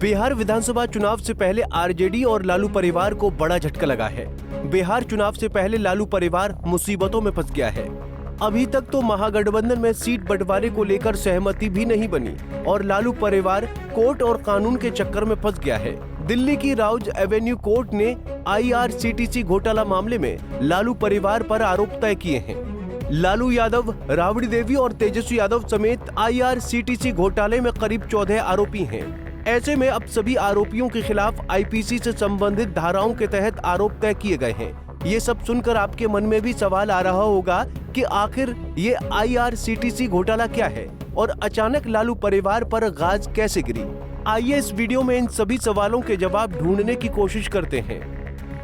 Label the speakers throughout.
Speaker 1: बिहार विधानसभा चुनाव से पहले आरजेडी और लालू परिवार को बड़ा झटका लगा है। बिहार चुनाव से पहले लालू परिवार मुसीबतों में फंस गया है। अभी तक तो महागठबंधन में सीट बंटवारे को लेकर सहमति भी नहीं बनी और लालू परिवार कोर्ट और कानून के चक्कर में फंस गया है। दिल्ली की राउज एवेन्यू कोर्ट ने IRCTC घोटाला मामले में लालू परिवार पर आरोप तय किए हैं। लालू यादव, राबड़ी देवी और तेजस्वी यादव समेत IRCTC घोटाले में करीब 14 आरोपी हैं। ऐसे में अब सभी आरोपियों के खिलाफ IPC से संबंधित धाराओं के तहत आरोप तय किए गए हैं। ये सब सुनकर आपके मन में भी सवाल आ रहा होगा कि आखिर ये IRCTC घोटाला क्या है और अचानक लालू परिवार पर गाज कैसे गिरी। आइए इस वीडियो में इन सभी सवालों के जवाब ढूंढने की कोशिश करते हैं।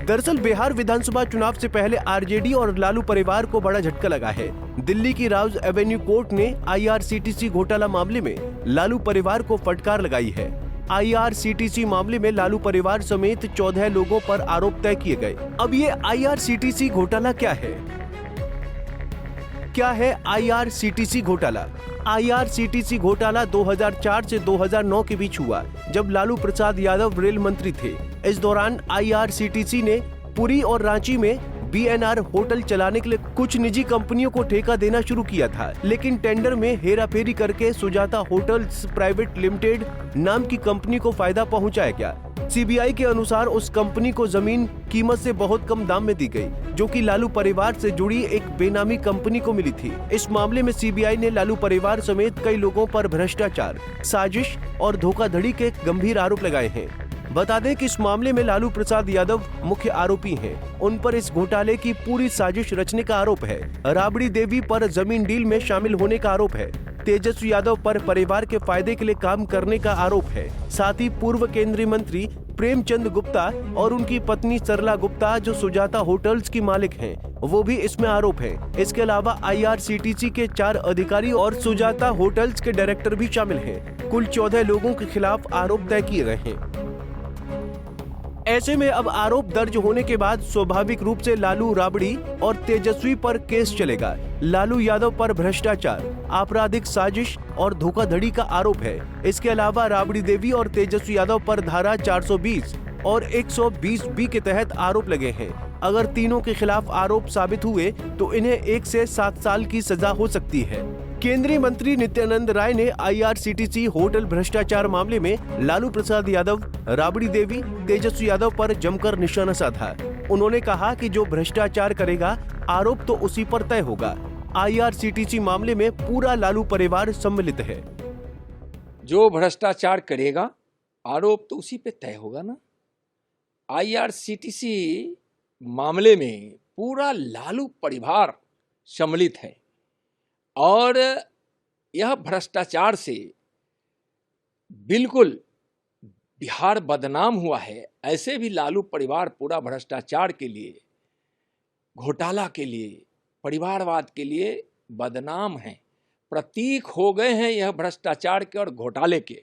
Speaker 1: दरअसल बिहार विधानसभा चुनाव से पहले आरजेडी और लालू परिवार को बड़ा झटका लगा है। दिल्ली की राउज एवेन्यू कोर्ट ने IRCTC घोटाला मामले में लालू परिवार को फटकार लगाई है। IRCTC मामले में लालू परिवार समेत 14 लोगों पर आरोप तय किए गए। अब ये IRCTC घोटाला क्या है? क्या है IRCTC घोटाला? IRCTC घोटाला 2004 से 2009 के बीच हुआ, जब लालू प्रसाद यादव रेल मंत्री थे। इस दौरान IRCTC ने पुरी और रांची में BNR होटल चलाने के लिए कुछ निजी कंपनियों को ठेका देना शुरू किया था, लेकिन टेंडर में हेराफेरी करके सुजाता होटल्स प्राइवेट लिमिटेड नाम की कंपनी को फायदा पहुंचाया गया। CBI के अनुसार उस कंपनी को जमीन कीमत से बहुत कम दाम में दी गई, जो कि लालू परिवार से जुड़ी एक बेनामी कंपनी को मिली थी। इस मामले में CBI ने लालू परिवार समेत कई लोगों पर भ्रष्टाचार, साजिश और धोखाधड़ी के गंभीर आरोप लगाए हैं। बता दें कि इस मामले में लालू प्रसाद यादव मुख्य आरोपी हैं। उन पर इस घोटाले की पूरी साजिश रचने का आरोप है। राबड़ी देवी पर जमीन डील में शामिल होने का आरोप है। तेजस्वी यादव पर परिवार के फायदे के लिए काम करने का आरोप है। साथ ही पूर्व केंद्रीय मंत्री प्रेमचंद गुप्ता और उनकी पत्नी सरला गुप्ता, जो सुजाता होटल्स की मालिक हैं, वो भी इसमें आरोप है। इसके अलावा IRCTC के 4 अधिकारी और सुजाता होटल्स के डायरेक्टर भी शामिल हैं। कुल 14 लोगों के खिलाफ आरोप तय किए गए हैं। ऐसे में अब आरोप दर्ज होने के बाद स्वाभाविक रूप से लालू, राबड़ी और तेजस्वी पर केस चलेगा। लालू यादव पर भ्रष्टाचार, आपराधिक साजिश और धोखाधड़ी का आरोप है। इसके अलावा राबड़ी देवी और तेजस्वी यादव पर धारा 420 और 120B के तहत आरोप लगे हैं। अगर तीनों के खिलाफ आरोप साबित हुए तो इन्हें 1 से 7 साल की सजा हो सकती है। केंद्रीय मंत्री नित्यानंद राय ने IRCTC होटल भ्रष्टाचार मामले में लालू प्रसाद यादव, राबड़ी देवी, तेजस्वी यादव पर जमकर निशाना साधा। उन्होंने कहा कि जो भ्रष्टाचार करेगा, आरोप तो उसी पर तय होगा। IRCTC मामले में पूरा लालू परिवार सम्मिलित है।
Speaker 2: जो भ्रष्टाचार करेगा, आरोप तो उसी पे तय होगा ना। IRCTC मामले में पूरा लालू परिवार सम्मिलित है और यह भ्रष्टाचार से बिल्कुल बिहार बदनाम हुआ है। ऐसे भी लालू परिवार पूरा भ्रष्टाचार के लिए, घोटाला के लिए, परिवारवाद के लिए बदनाम है। प्रतीक हो गए हैं यह भ्रष्टाचार के और घोटाले के।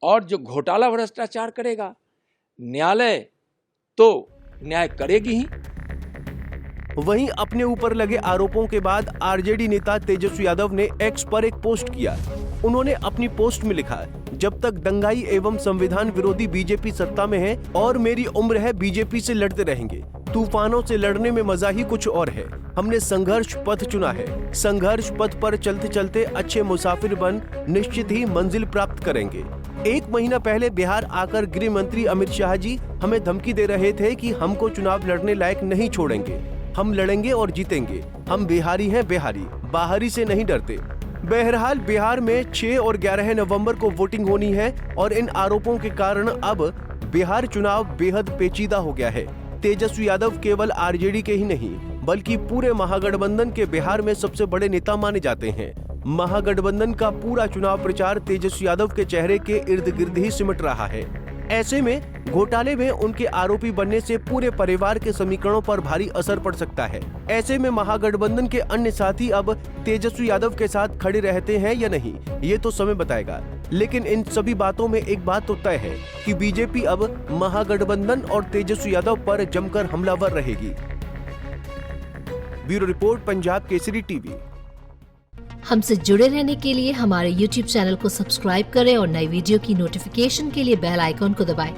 Speaker 2: और जो घोटाला भ्रष्टाचार करेगा, न्यायालय तो न्याय करेगी ही।
Speaker 1: वहीं अपने ऊपर लगे आरोपों के बाद आरजेडी नेता तेजस्वी यादव ने X पर एक पोस्ट किया। उन्होंने अपनी पोस्ट में लिखा, जब तक दंगाई एवं संविधान विरोधी बीजेपी सत्ता में है और मेरी उम्र है, बीजेपी से लड़ते रहेंगे। तूफानों से लड़ने में मजा ही कुछ और है। हमने संघर्ष पथ चुना है। संघर्ष पथ पर चलते चलते अच्छे मुसाफिर बन निश्चित ही मंजिल प्राप्त करेंगे। 1 महीना पहले बिहार आकर गृह मंत्री अमित शाह जी हमें धमकी दे रहे थे कि हमको चुनाव लड़ने लायक नहीं छोड़ेंगे। हम लड़ेंगे और जीतेंगे। हम बिहारी हैं, बिहारी, बाहरी से नहीं डरते। बहरहाल बिहार में 6 और 11 नवंबर को वोटिंग होनी है और इन आरोपों के कारण अब बिहार चुनाव बेहद पेचीदा हो गया है। तेजस्वी यादव केवल आरजेडी के ही नहीं, बल्कि पूरे महागठबंधन के बिहार में सबसे बड़े नेता माने जाते हैं। महागठबंधन का पूरा चुनाव प्रचार तेजस्वी यादव के चेहरे के इर्द गिर्द ही सिमट रहा है। ऐसे में घोटाले में उनके आरोपी बनने से पूरे परिवार के समीकरणों पर भारी असर पड़ सकता है। ऐसे में महागठबंधन के अन्य साथी अब तेजस्वी यादव के साथ खड़े रहते हैं या नहीं, ये तो समय बताएगा। लेकिन इन सभी बातों में एक बात तो तय है कि बीजेपी अब महागठबंधन और तेजस्वी यादव पर जमकर हमलावर रहेगी। Bureau report, Punjab Kesari TV.
Speaker 3: हमसे जुड़े रहने के लिए हमारे YouTube चैनल को सब्सक्राइब करें और नई वीडियो की नोटिफिकेशन के लिए बेल आइकॉन को दबाएं।